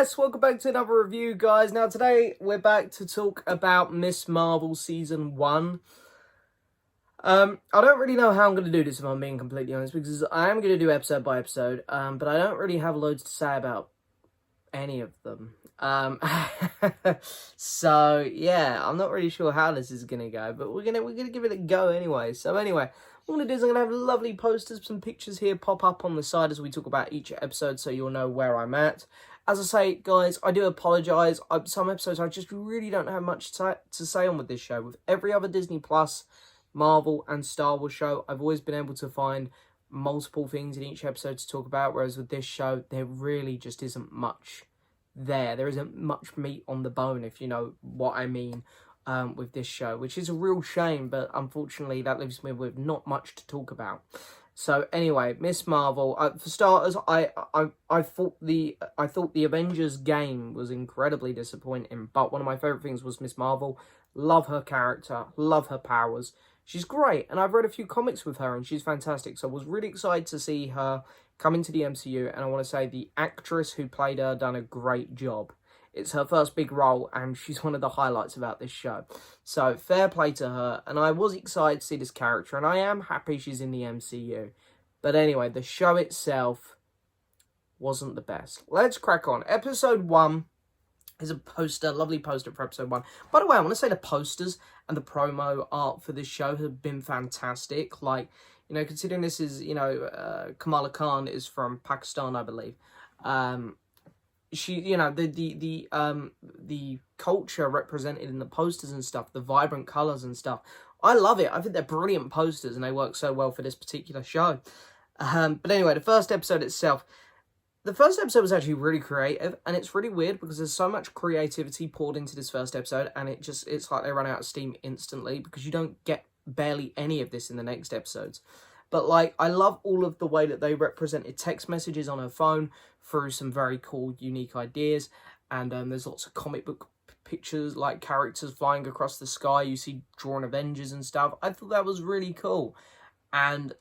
Yes, welcome back to another review, guys. Now, today we're back to talk about Miss Marvel Season 1. I don't really know how I'm going to do this, if I'm being completely honest, because I am going to do episode by episode, but I don't really have loads to say about any of them. So, yeah, I'm not really sure how this is going to go, but we're gonna give it a go anyway. So, anyway, what I'm going to do is I'm going to have lovely posters, some pictures here pop up on the side as we talk about each episode, so you'll know where I'm at. As I say, guys, I do apologise. Some episodes I just really don't have much to say on with this show. With every other Disney Plus, Marvel and Star Wars show, I've always been able to find multiple things in each episode to talk about, whereas with this show, there really just isn't much there. There isn't much meat on the bone, if you know what I mean, with this show, which is a real shame, but unfortunately that leaves me with not much to talk about. So anyway, Miss Marvel. For starters, I thought the Avengers game was incredibly disappointing. But one of my favorite things was Miss Marvel. Love her character, love her powers. She's great, and I've read a few comics with her, and she's fantastic. So I was really excited to see her come into the MCU, and I want to say the actress who played her done a great job. It's her first big role, and she's one of the highlights about this show. So, fair play to her, and I was excited to see this character, and I am happy she's in the MCU. But anyway, the show itself wasn't the best. Let's crack on. Episode 1 is a poster, lovely poster for episode 1. By the way, I want to say the posters and the promo art for this show have been fantastic. Like, you know, considering this is, Kamala Khan is from Pakistan, I believe. She, you know, the culture represented in the posters and stuff, the vibrant colours and stuff. I love it. I think they're brilliant posters and they work so well for this particular show. But anyway, the first episode itself. The first episode was actually really creative, and it's really weird because there's so much creativity poured into this first episode, and it's like they run out of steam instantly because you don't get barely any of this in the next episodes. But, like, I love all of the way that they represented text messages on her phone through some very cool, unique ideas. And there's lots of comic book pictures, like characters flying across the sky. You see drawn Avengers and stuff. I thought that was really cool. And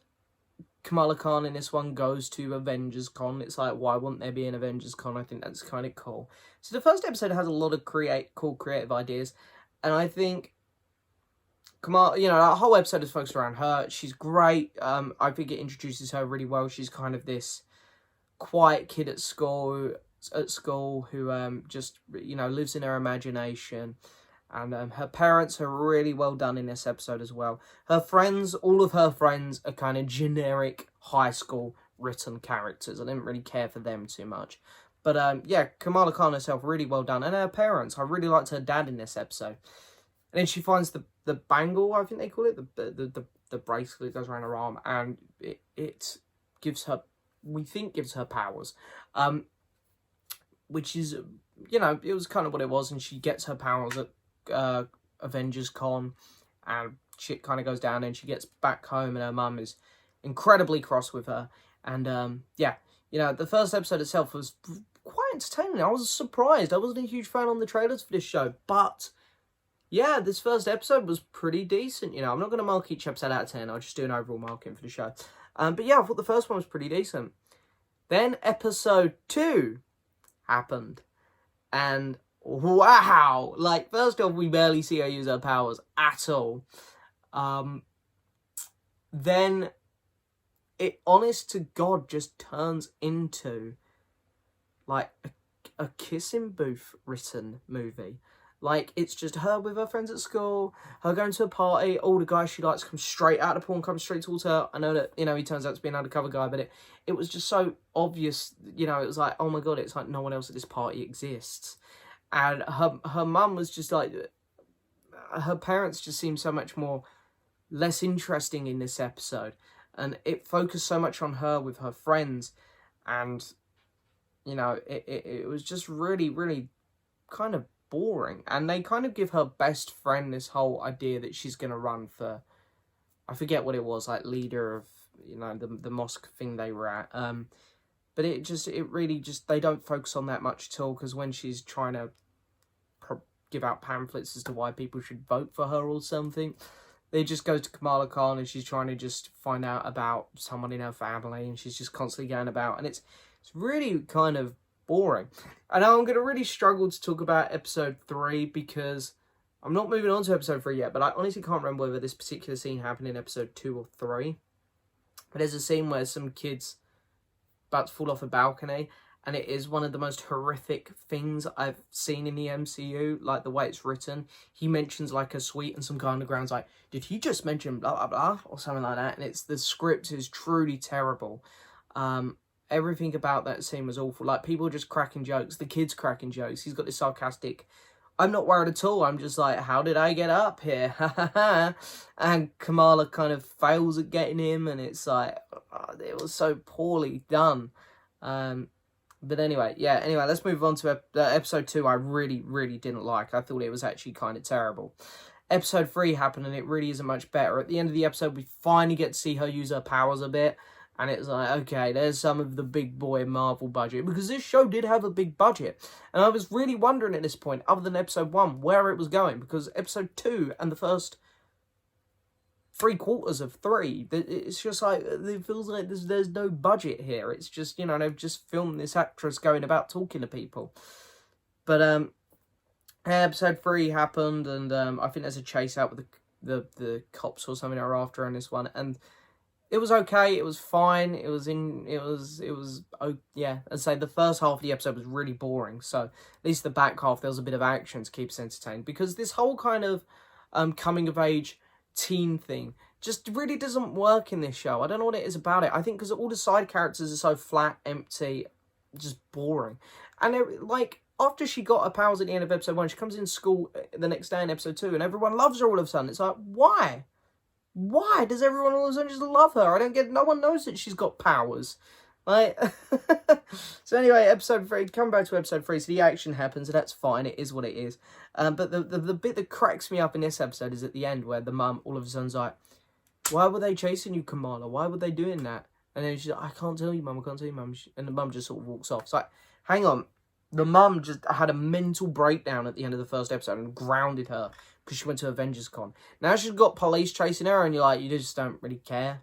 Kamala Khan in this one goes to Avengers Con. It's like, why wouldn't there be an Avengers Con? I think that's kind of cool. So the first episode has a lot of cool creative ideas. And I think Kamala, you know, that whole episode is focused around her. She's great. I think it introduces her really well. She's kind of this quiet kid at school who just, you know, lives in her imagination. And her parents are really well done in this episode as well. Her friends, all of her friends are kind of generic high school written characters. I didn't really care for them too much. But yeah, Kamala Khan herself, really well done. And her parents, I really liked her dad in this episode. And then she finds the bangle, I think they call it, the bracelet that goes around her arm, and it gives her, we think gives her powers, which is, you know, it was kind of what it was, and she gets her powers at Avengers Con, and shit kind of goes down, and she gets back home, and her mum is incredibly cross with her, and yeah, you know, the first episode itself was quite entertaining. I was surprised. I wasn't a huge fan on the trailers for this show, but yeah, this first episode was pretty decent. You know, I'm not going to mark each episode out of 10. I'll just do an overall marking for the show. But yeah, I thought the first one was pretty decent. Then episode 2 happened. And wow! Like, first off, we barely see her use her powers at all. Then it, honest to God, just turns into like a kissing booth written movie. Like, it's just her with her friends at school, her going to a party, all the guys she likes come straight out of the pool and come straight towards her. I know that, you know, he turns out to be an undercover guy, but it was just so obvious, you know, it was like, oh my God, it's like no one else at this party exists. And her mum was just like, her parents just seemed so much more less interesting in this episode. And it focused so much on her with her friends. And, you know, it was just really, really kind of boring. And they kind of give her best friend this whole idea that she's going to run for, I forget what it was, like leader of, you know, the mosque thing they were at. But it really just, they don't focus on that much at all, because when she's trying to give out pamphlets as to why people should vote for her or something, they just go to Kamala Khan and she's trying to just find out about someone in her family, and she's just constantly going about, and it's really kind of boring. And now I'm going to really struggle to talk about episode 3 because I'm not moving on to episode 3 yet, but I honestly can't remember whether this particular scene happened in episode 2 or 3. But there's a scene where some kid's about to fall off a balcony, and it is one of the most horrific things I've seen in the MCU, like the way it's written. He mentions like a suite, and some guy on the ground's like, did he just mention blah, blah, blah, or something like that? And the script is truly terrible. Everything about that scene was awful. Like, people just cracking jokes. The kid's cracking jokes. He's got this sarcastic, I'm not worried at all. I'm just like, how did I get up here? And Kamala kind of fails at getting him, and it's like, it was so poorly done. But anyway, let's move on to episode 2. I really, really didn't like. I thought it was actually kind of terrible. Episode 3 happened, and it really isn't much better. At the end of the episode, we finally get to see her use her powers a bit. And it's like, okay, there's some of the big boy Marvel budget. Because this show did have a big budget. And I was really wondering at this point, other than episode 1, where it was going. Because episode 2 and the first 3/4 of 3, it's just like, it feels like there's no budget here. It's just, they've just filmed this actress going about talking to people. But episode 3 happened, and I think there's a chase out with the cops or something that are after in this one. And it was okay. It was fine. Yeah. I'd say the first half of the episode was really boring. So at least the back half, there was a bit of action to keep us entertained. Because this whole kind of coming of age teen thing just really doesn't work in this show. I don't know what it is about it. I think because all the side characters are so flat, empty, just boring. And after she got her powers at the end of episode 1, she comes in school the next day in episode 2, and everyone loves her all of a sudden. It's like, why? Why does everyone all of a sudden just love her? I don't get. No one knows that she's got powers. Like, so anyway, episode 3. Come back to episode 3. So the action happens, and that's fine. It is what it is. But the bit that cracks me up in this episode is at the end, where the mum all of a sudden's like, "Why were they chasing you, Kamala? Why were they doing that?" And then she's like, "I can't tell you, mum. I can't tell you, mum." And the mum just sort of walks off. It's like, hang on. The mum just had a mental breakdown at the end of the first episode and grounded her because she went to Avengers Con. Now she's got police chasing her, and you're like, you just don't really care.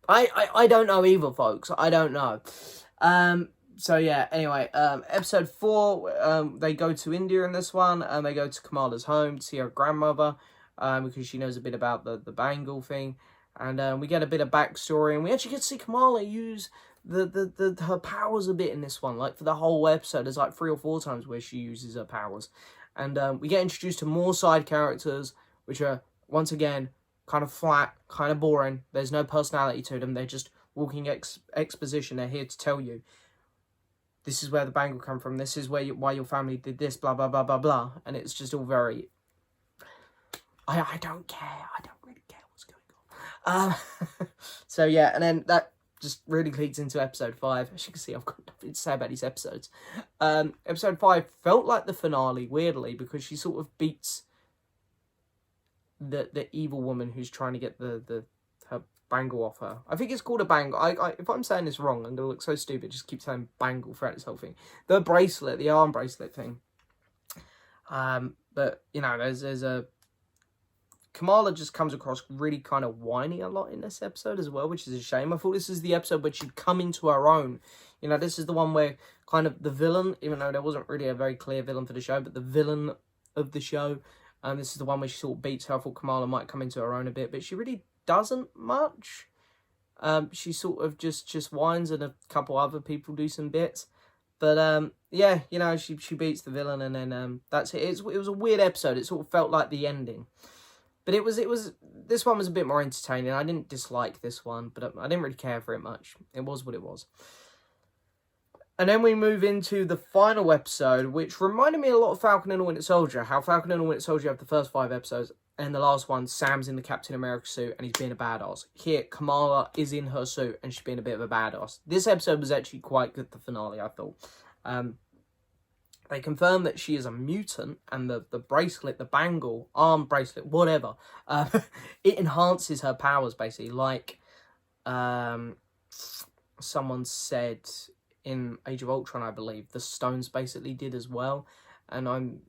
I don't know either, folks. I don't know. So yeah, anyway, episode 4, they go to India in this one, and they go to Kamala's home to see her grandmother, because she knows a bit about the bangle thing. And we get a bit of backstory, and we actually get to see Kamala use her powers a bit in this one. Like, for the whole episode, there's like 3 or 4 times where she uses her powers. And we get introduced to more side characters, which are, once again, kind of flat, kind of boring. There's no personality to them. They're just walking exposition. They're here to tell you, this is where the bangle come from. This is why your family did this, blah, blah, blah, blah, blah. And it's just all very... I don't care. I don't really care what's going on. So yeah, and then that just really leads into episode 5. As you can see, I've got nothing to say about these episodes. Episode 5 felt like the finale, weirdly, because she sort of beats the evil woman who's trying to get her bangle off her. I think it's called a bangle. If I'm saying this wrong, I'm going to look so stupid. Just keep saying bangle throughout this whole thing. The bracelet, the arm bracelet thing. But, there's a... Kamala just comes across really kind of whiny a lot in this episode as well, which is a shame. I thought this is the episode where she'd come into her own. This is the one where kind of the villain, even though there wasn't really a very clear villain for the show, but the villain of the show, this is the one where she sort of beats her. I thought Kamala might come into her own a bit, but she really doesn't much. She sort of just whines, and a couple other people do some bits. But, yeah, she beats the villain, and then that's it. It was a weird episode. It sort of felt like the ending. But this one was a bit more entertaining. I didn't dislike this one, but I didn't really care for it much. It was what it was. And then we move into the final episode, which reminded me a lot of Falcon and the Winter Soldier. How Falcon and the Winter Soldier have the first 5 episodes, and the last one, Sam's in the Captain America suit, and he's being a badass. Here, Kamala is in her suit, and she's being a bit of a badass. This episode was actually quite good, the finale, I thought. They confirm that she is a mutant, and the bracelet, the bangle, arm bracelet, whatever, it enhances her powers, basically, like someone said in Age of Ultron, I believe. The stones basically did as well, and I'm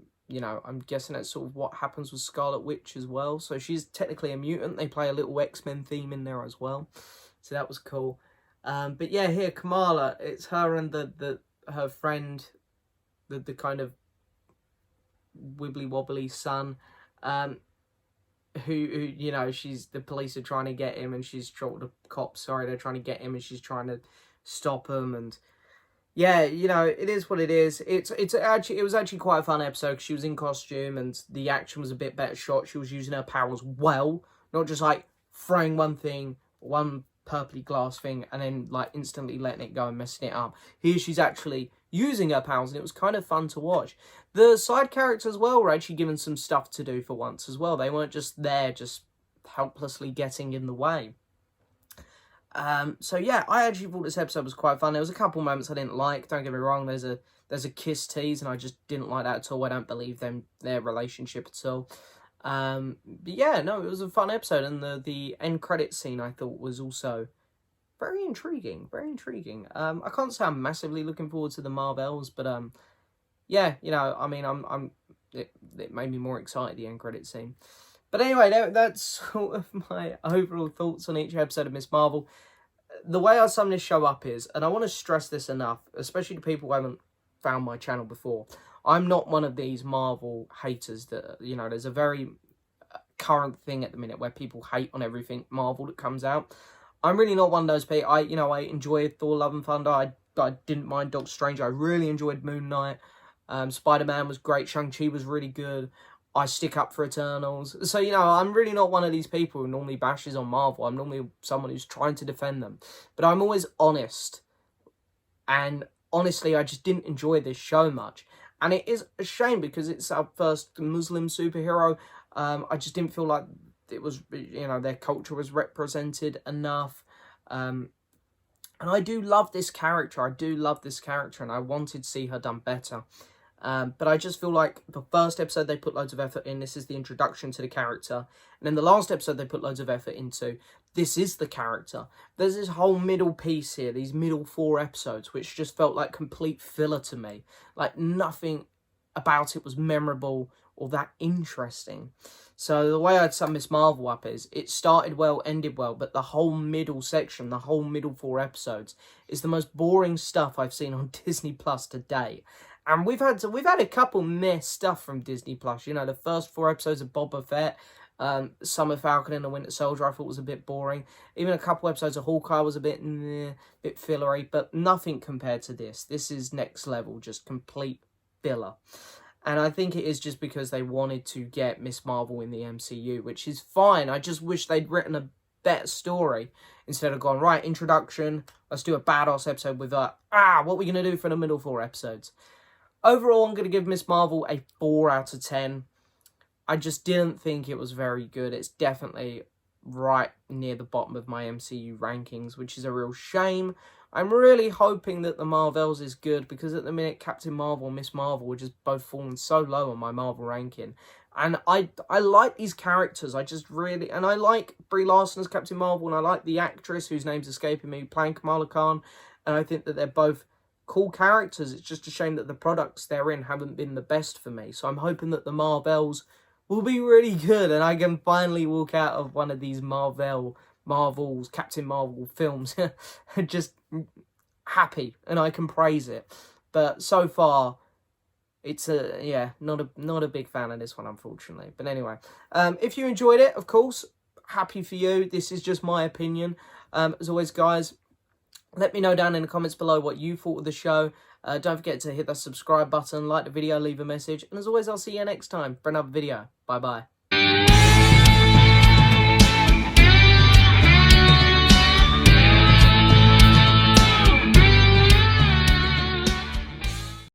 guessing that's sort of what happens with Scarlet Witch as well. So she's technically a mutant. They play a little X-Men theme in there as well, so that was cool. But yeah, here Kamala, it's her and her friend, the kind of wibbly wobbly son, who you know, the police are trying to get him, and the cops, sorry, they're trying to get him, and she's trying to stop him, and yeah, you know, it is what it is. It was actually quite a fun episode because she was in costume and the action was a bit better shot. She was using her powers well, not just like throwing one purpley glass thing and then like instantly letting it go and messing it up. Here she's actually using her powers, and it was kind of fun to watch. The side characters as well were actually given some stuff to do for once as well. They weren't just there just helplessly getting in the way. So yeah, I actually thought this episode was quite fun. There was a couple moments I didn't like, don't get me wrong. There's a kiss tease, and I just didn't like that at all. I don't believe their relationship at all. But yeah, no, it was a fun episode, and the end credit scene I thought was also very intriguing, very intriguing. I can't say I'm massively looking forward to the Marvels, but yeah, you know, I mean, it made me more excited, the end credit scene. But anyway, that's sort of my overall thoughts on each episode of Miss Marvel. The way I sum this show up is, and I want to stress this enough, especially to people who haven't found my channel before, I'm not one of these Marvel haters that, you know, there's a very current thing at the minute where people hate on everything Marvel that comes out. I'm really not one of those people. I enjoyed Thor: Love and Thunder. I didn't mind Doctor Strange. I really enjoyed Moon Knight. Spider-Man was great. Shang-Chi was really good. I stick up for Eternals. So, you know, I'm really not one of these people who normally bashes on Marvel. I'm normally someone who's trying to defend them. But I'm always honest. And honestly, I just didn't enjoy this show much. And it is a shame because it's our first Muslim superhero. I just didn't feel like it was, you know, their culture was represented enough. And I do love this character. And I wanted to see her done better. But I just feel like the first episode they put loads of effort in. This is the introduction to the character. And then the last episode they put loads of effort into. This is the character. There's this whole middle piece here, these middle 4 episodes, which just felt like complete filler to me. Like nothing about it was memorable or that interesting. So the way I'd sum Miss Marvel up is, it started well, ended well, but the whole middle section, the whole middle 4 episodes, is the most boring stuff I've seen on Disney Plus to date. And we've had a couple meh stuff from Disney Plus. You know, the first 4 episodes of Boba Fett, Summer Falcon and the Winter Soldier, I thought was a bit boring. Even a couple episodes of Hawkeye was a bit fillery, but nothing compared to this. This is next level, just complete filler. And I think it is just because they wanted to get Miss Marvel in the MCU, which is fine. I just wish they'd written a better story instead of going, right, introduction, let's do a badass episode with what are we going to do for the middle 4 episodes? Overall, I'm going to give Miss Marvel a 4 out of 10. I just didn't think it was very good. It's definitely right near the bottom of my MCU rankings, which is a real shame. I'm really hoping that the Marvels is good, because at the minute, Captain Marvel and Miss Marvel are just both falling so low on my Marvel ranking. And I like these characters. I like Brie Larson as Captain Marvel, and I like the actress whose name's escaping me, playing Kamala Khan. And I think that they're both cool characters. It's just a shame that the products they're in haven't been the best for me. So I'm hoping that the Marvels will be really good, and I can finally walk out of one of these Marvel's Captain Marvel films just happy, and I can praise it. But so far, it's not a big fan of this one, unfortunately. But anyway, if you enjoyed it, of course, happy for you. This is just my opinion. As always, guys, let me know down in the comments below what you thought of the show. Don't forget to hit that subscribe button, like the video, leave a message. And as always, I'll see you next time for another video. Bye-bye.